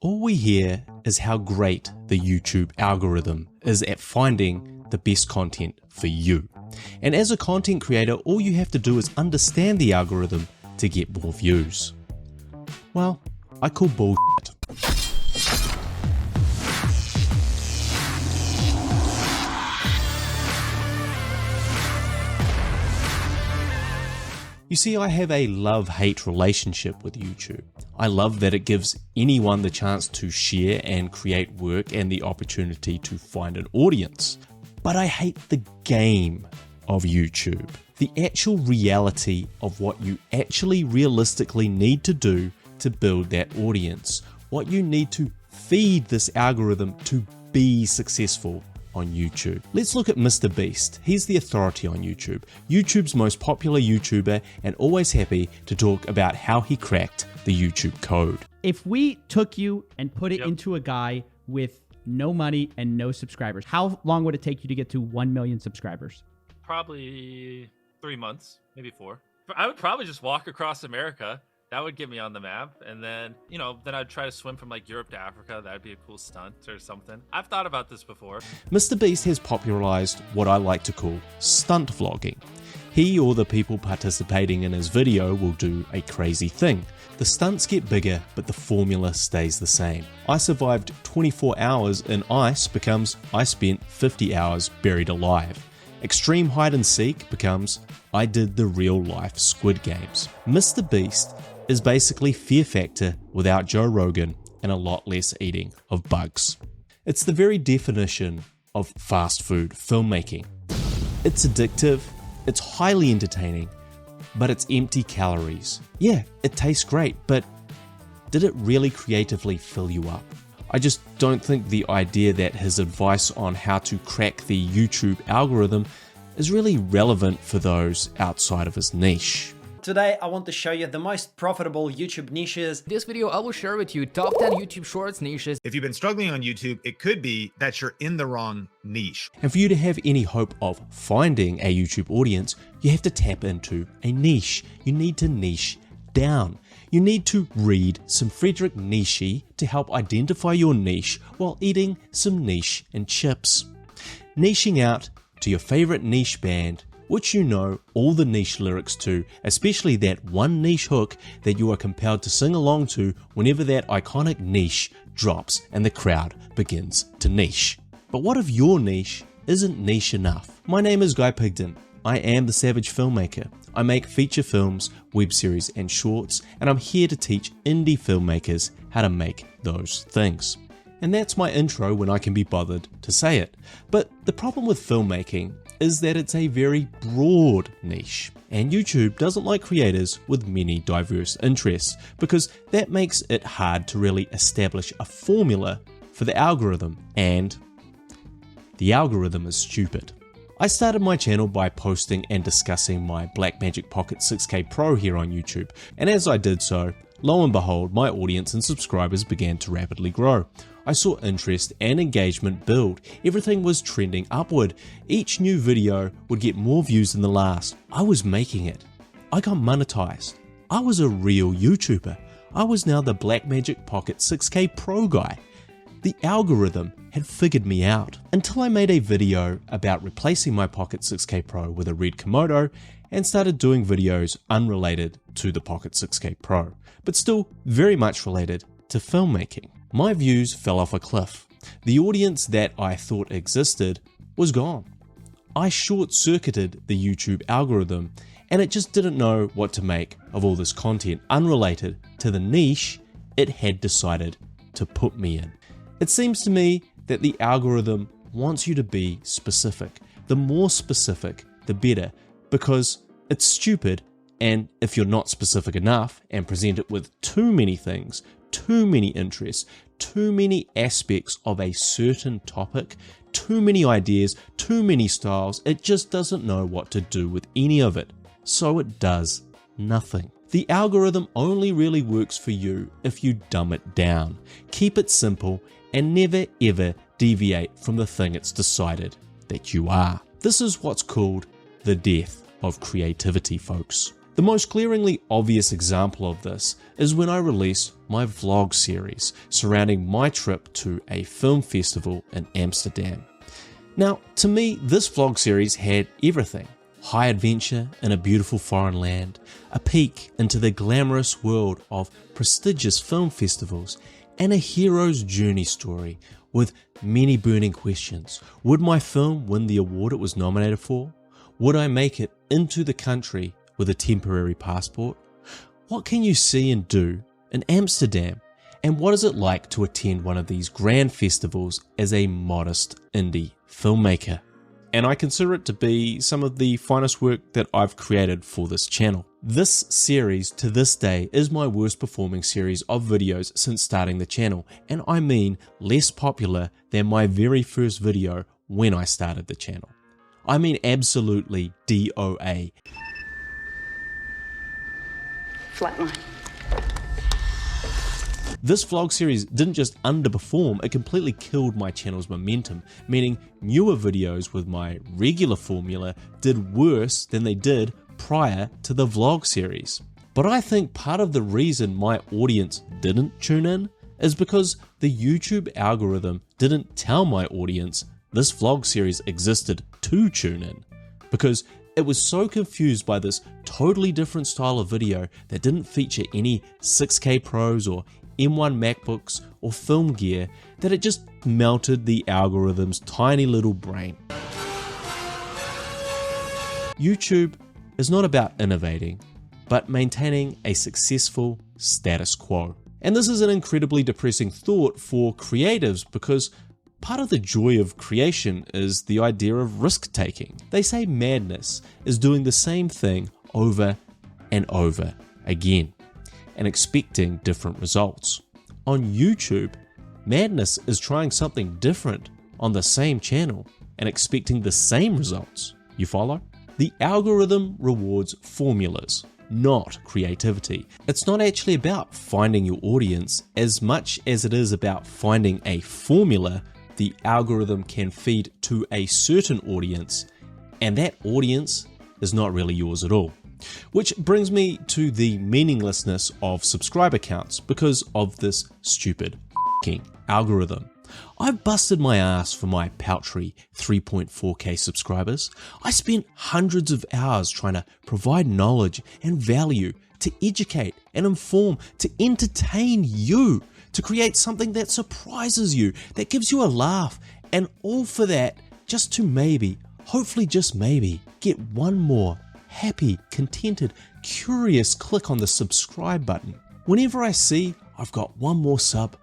All we hear is how great the YouTube algorithm is at finding the best content for you. And as a content creator, all you have to do is understand the algorithm to get more views. Well, I call bullshit. You see, I have a love-hate relationship with YouTube. I love that it gives anyone the chance to share and create work and the opportunity to find an audience. But I hate the game of YouTube. The actual reality of what you actually realistically need to do to build that audience. What you need to feed this algorithm to be successful on YouTube. Let's look at MrBeast. He's the authority on YouTube. YouTube's most popular YouTuber and always happy to talk about how he cracked the YouTube code. If we took you and put it into a guy with no money and no subscribers, how long would it take you to get to 1 million subscribers? Probably 3 months, maybe 4. I would probably just walk across America. That would get me on the map. And then, then I'd try to swim from like Europe to Africa. That'd be a cool stunt or something. I've thought about this before. MrBeast has popularized what I like to call stunt vlogging. He or the people participating in his video will do a crazy thing. The stunts get bigger, but the formula stays the same. I survived 24 hours in ice becomes I spent 50 hours buried alive. Extreme hide and seek becomes I did the real life Squid Games. MrBeast is basically Fear Factor without Joe Rogan and a lot less eating of bugs. It's the very definition of fast food filmmaking. It's addictive, it's highly entertaining, but it's empty calories. Yeah, it tastes great, but did it really creatively fill you up? I just don't think the idea that his advice on how to crack the YouTube algorithm is really relevant for those outside of his niche. Today, I want to show you the most profitable YouTube niches. In this video, I will share with you top 10 YouTube Shorts niches. If you've been struggling on YouTube, it could be that you're in the wrong niche. And for you to have any hope of finding a YouTube audience, you have to tap into a niche. You need to niche down. You need to read some Friedrich Nietzsche to help identify your niche while eating some niche and chips. Niching out to your favorite niche band, which you know all the niche lyrics to, especially that one niche hook that you are compelled to sing along to whenever that iconic niche drops and the crowd begins to niche. But what if your niche isn't niche enough? My name is Guy Pigden. I am the Savage Filmmaker. I make feature films, web series and shorts, and I'm here to teach indie filmmakers how to make those things. And that's my intro when I can be bothered to say it. But the problem with filmmaking is that it's a very broad niche, and YouTube doesn't like creators with many diverse interests because that makes it hard to really establish a formula for the algorithm, and the algorithm is stupid. I started my channel by posting and discussing my Blackmagic Pocket 6K Pro here on YouTube, and as I did so, lo and behold, my audience and subscribers began to rapidly grow. I saw interest and engagement build. Everything was trending upward. Each new video would get more views than the last. I was making it. I got monetized. I was a real YouTuber. I was now the Blackmagic Pocket 6K Pro guy. The algorithm had figured me out until I made a video about replacing my Pocket 6K Pro with a Red Komodo and started doing videos unrelated to the Pocket 6K Pro, but still very much related to filmmaking. My views fell off a cliff. The audience that I thought existed was gone. I short-circuited the YouTube algorithm and it just didn't know what to make of all this content unrelated to the niche it had decided to put me in. It seems to me that the algorithm wants you to be specific. The more specific, the better, because it's stupid, and if you're not specific enough and present it with too many things, too many interests, too many aspects of a certain topic, too many ideas, too many styles, it just doesn't know what to do with any of it. So it does nothing. The algorithm only really works for you if you dumb it down. Keep it simple and never ever deviate from the thing it's decided that you are. This is what's called the death of creativity, folks. The most glaringly obvious example of this is when I release my vlog series surrounding my trip to a film festival in Amsterdam. Now, to me, this vlog series had everything. High adventure in a beautiful foreign land, a peek into the glamorous world of prestigious film festivals, and a hero's journey story with many burning questions. Would my film win the award it was nominated for? Would I make it into the country with a temporary passport? What can you see and do in Amsterdam? And what is it like to attend one of these grand festivals as a modest indie filmmaker? And I consider it to be some of the finest work that I've created for this channel. This series to this day is my worst performing series of videos since starting the channel, and I mean less popular than my very first video when I started the channel. I mean absolutely DOA. Flatline. This vlog series didn't just underperform, it completely killed my channel's momentum, meaning newer videos with my regular formula did worse than they did prior to the vlog series. But I think part of the reason my audience didn't tune in is because the YouTube algorithm didn't tell my audience this vlog series existed to tune in, because it was so confused by this totally different style of video that didn't feature any 6K Pros or M1 MacBooks or film gear that it just melted the algorithm's tiny little brain. YouTube is not about innovating, but maintaining a successful status quo. And this is an incredibly depressing thought for creatives because part of the joy of creation is the idea of risk-taking. They say madness is doing the same thing over and over again and expecting different results. On YouTube, madness is trying something different on the same channel and expecting the same results. You follow? The algorithm rewards formulas, not creativity. It's not actually about finding your audience as much as it is about finding a formula the algorithm can feed to a certain audience, and that audience is not really yours at all. Which brings me to the meaninglessness of subscriber counts because of this stupid f***ing algorithm. I've busted my ass for my paltry 3.4K subscribers. I spent hundreds of hours trying to provide knowledge and value, to educate and inform, to entertain you, to create something that surprises you, that gives you a laugh, and all for that just to maybe, hopefully just maybe, get one more happy, contented, curious click on the subscribe button. Whenever I see I've got one more sub,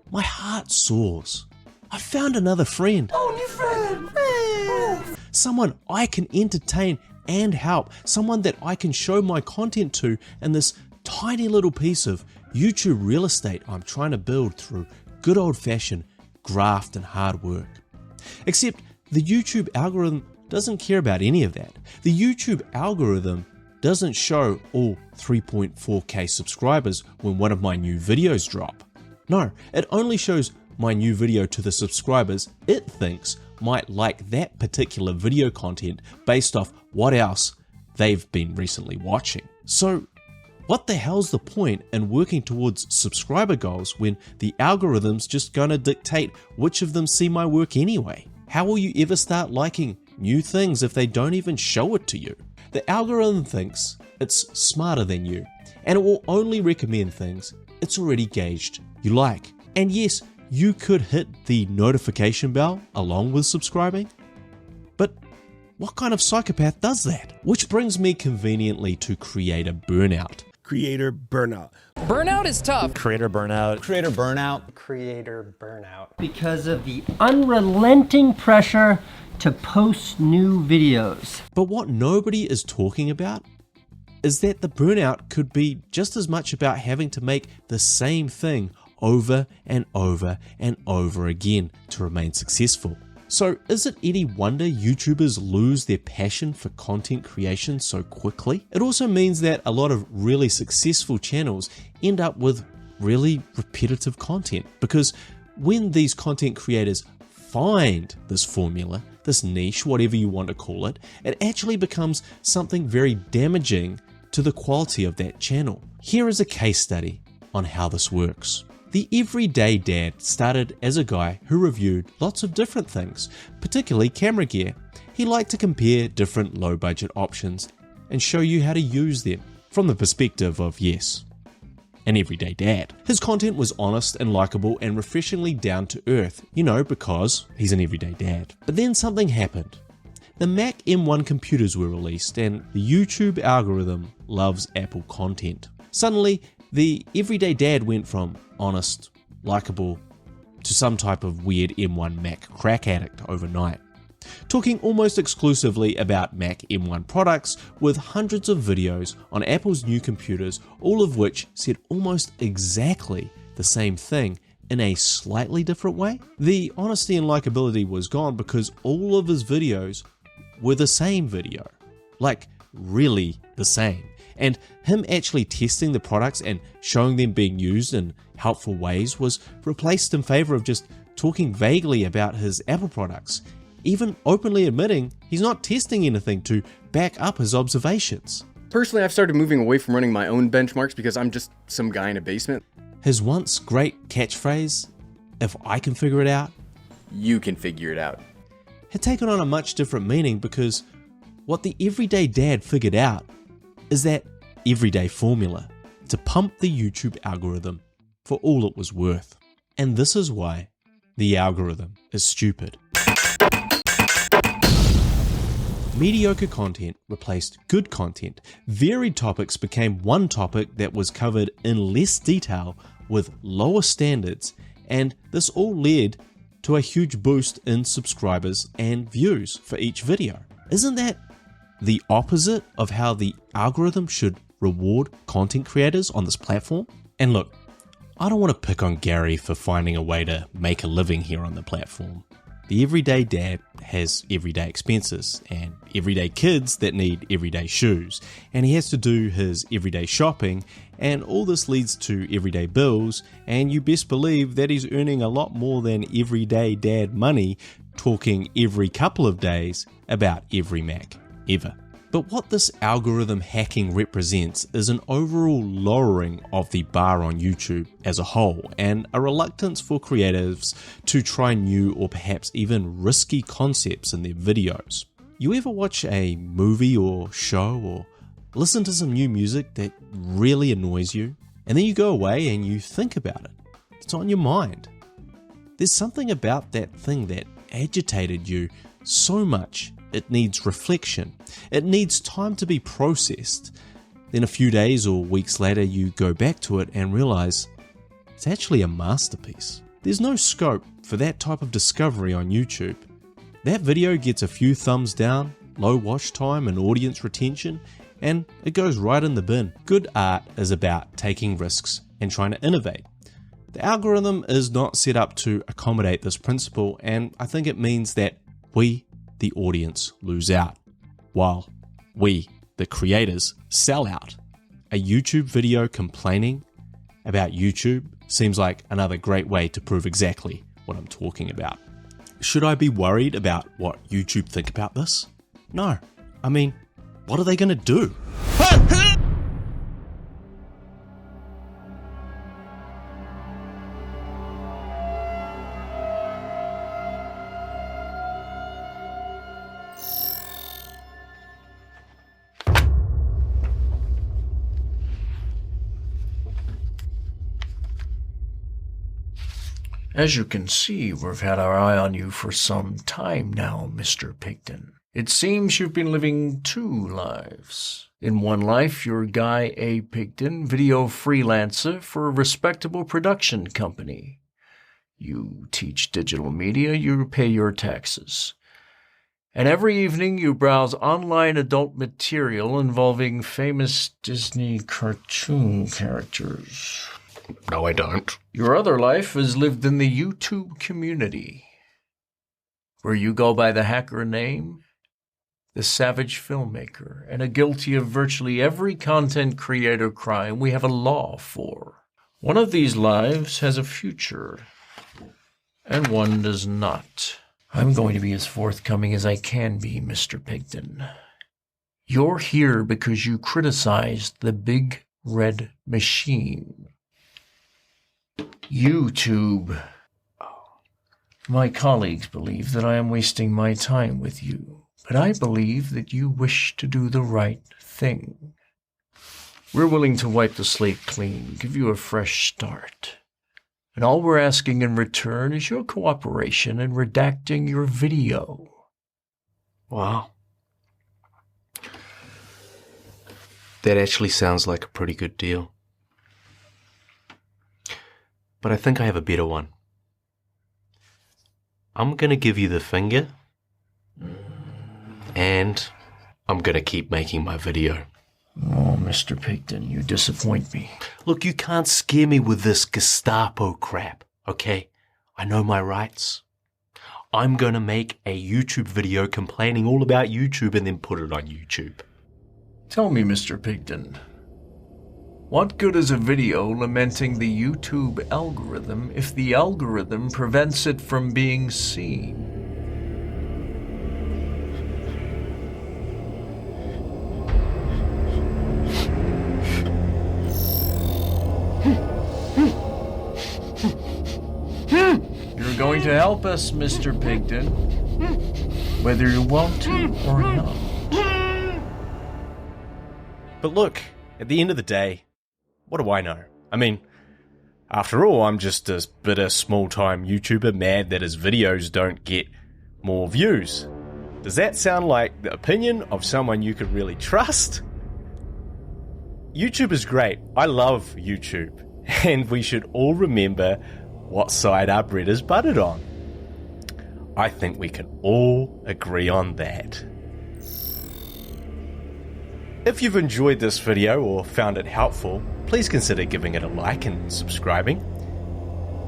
my heart soars. I found another friend. Oh, new friend! Someone I can entertain and help. Someone that I can show my content to in this tiny little piece of YouTube real estate I'm trying to build through good old-fashioned graft and hard work. Except the YouTube algorithm doesn't care about any of that. The YouTube algorithm doesn't show all 3.4K subscribers when one of my new videos drop. No, it only shows my new video to the subscribers it thinks might like that particular video content based off what else they've been recently watching. So what the hell's the point in working towards subscriber goals when the algorithm's just gonna dictate which of them see my work anyway? How will you ever start liking new things if they don't even show it to you? The algorithm thinks it's smarter than you, and it will only recommend things it's already gauged you like. And yes, you could hit the notification bell along with subscribing, but what kind of psychopath does that? Which brings me conveniently to creator burnout. Creator burnout. Burnout is tough. Creator burnout. Creator burnout. Creator burnout. Because of the unrelenting pressure to post new videos. But what nobody is talking about is that the burnout could be just as much about having to make the same thing over and over and over again to remain successful. So is it any wonder YouTubers lose their passion for content creation so quickly? It also means that a lot of really successful channels end up with really repetitive content, because when these content creators find this formula, this niche, whatever you want to call it, it actually becomes something very damaging to the quality of that channel. Here is a case study on how this works. The Everyday Dad started as a guy who reviewed lots of different things, particularly camera gear. He liked to compare different low budget options and show you how to use them from the perspective of, yes, an everyday dad. His content was honest and likable and refreshingly down to earth, because he's an everyday dad. But then something happened. The Mac M1 computers were released and the YouTube algorithm loves Apple content. Suddenly, the everyday dad went from honest, likable, to some type of weird M1 Mac crack addict overnight. Talking almost exclusively about Mac M1 products with hundreds of videos on Apple's new computers, all of which said almost exactly the same thing in a slightly different way. The honesty and likability was gone because all of his videos were the same video, like really the same. And him actually testing the products and showing them being used in helpful ways was replaced in favor of just talking vaguely about his Apple products, even openly admitting he's not testing anything to back up his observations. Personally, I've started moving away from running my own benchmarks because I'm just some guy in a basement. His once great catchphrase, "If I can figure it out, you can figure it out," had taken on a much different meaning because what the everyday dad figured out is that everyday formula to pump the YouTube algorithm for all it was worth. And this is why the algorithm is stupid. Mediocre content replaced good content. Varied topics became one topic that was covered in less detail with lower standards, and this all led to a huge boost in subscribers and views for each video. Isn't that the opposite of how the algorithm should reward content creators on this platform? And look, I don't want to pick on Gary for finding a way to make a living here on the platform. The everyday dad has everyday expenses and everyday kids that need everyday shoes, and he has to do his everyday shopping, and all this leads to everyday bills, and you best believe that he's earning a lot more than everyday dad money talking every couple of days about every Mac ever. But what this algorithm hacking represents is an overall lowering of the bar on YouTube as a whole, and a reluctance for creatives to try new or perhaps even risky concepts in their videos. You ever watch a movie or show or listen to some new music that really annoys you, and then you go away and you think about it? It's on your mind. There's something about that thing that agitated you so much it needs reflection. It needs time to be processed. Then a few days or weeks later you go back to it and realize it's actually a masterpiece. There's no scope for that type of discovery on YouTube. That video gets a few thumbs down, low watch time and audience retention, and it goes right in the bin. Good art is about taking risks and trying to innovate. The algorithm is not set up to accommodate this principle, and I think it means that we, the audience, lose out, while we, the creators, sell out. A YouTube video complaining about YouTube seems like another great way to prove exactly what I'm talking about. Should I be worried about what YouTube think about this? No. I mean, what are they going to do? As you can see, we've had our eye on you for some time now, Mr. Pigden. It seems you've been living two lives. In one life, you're Guy A. Pigden, video freelancer for a respectable production company. You teach digital media, you pay your taxes. And every evening you browse online adult material involving famous Disney cartoon characters. No, I don't. Your other life is lived in the YouTube community, where you go by the hacker name, the savage filmmaker, and are guilty of virtually every content creator crime we have a law for. One of these lives has a future, and one does not. I'm going to be as forthcoming as I can be, Mr. Pigden. You're here because you criticized the big red machine. YouTube. My colleagues believe that I am wasting my time with you, but I believe that you wish to do the right thing. We're willing to wipe the slate clean, give you a fresh start. And all we're asking in return is your cooperation in redacting your video. Wow. That actually sounds like a pretty good deal. But I think I have a better one. I'm gonna give you the finger, and I'm gonna keep making my video. Oh, Mr. Pigden, you disappoint me. Look, you can't scare me with this Gestapo crap, okay? I know my rights. I'm gonna make a YouTube video complaining all about YouTube and then put it on YouTube. Tell me, Mr. Pigden, what good is a video lamenting the YouTube algorithm if the algorithm prevents it from being seen? You're going to help us, Mr. Pigden, whether you want to or not. But look, at the end of the day, what do I know? I mean, after all, I'm just a bitter small-time YouTuber mad that his videos don't get more views. Does that sound like the opinion of someone you could really trust? YouTube is great. I love YouTube. And we should all remember what side our bread is buttered on. I think we can all agree on that. If you've enjoyed this video or found it helpful, please consider giving it a like and subscribing.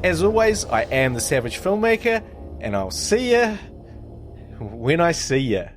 As always, I am the Savage Filmmaker, and I'll see ya when I see ya.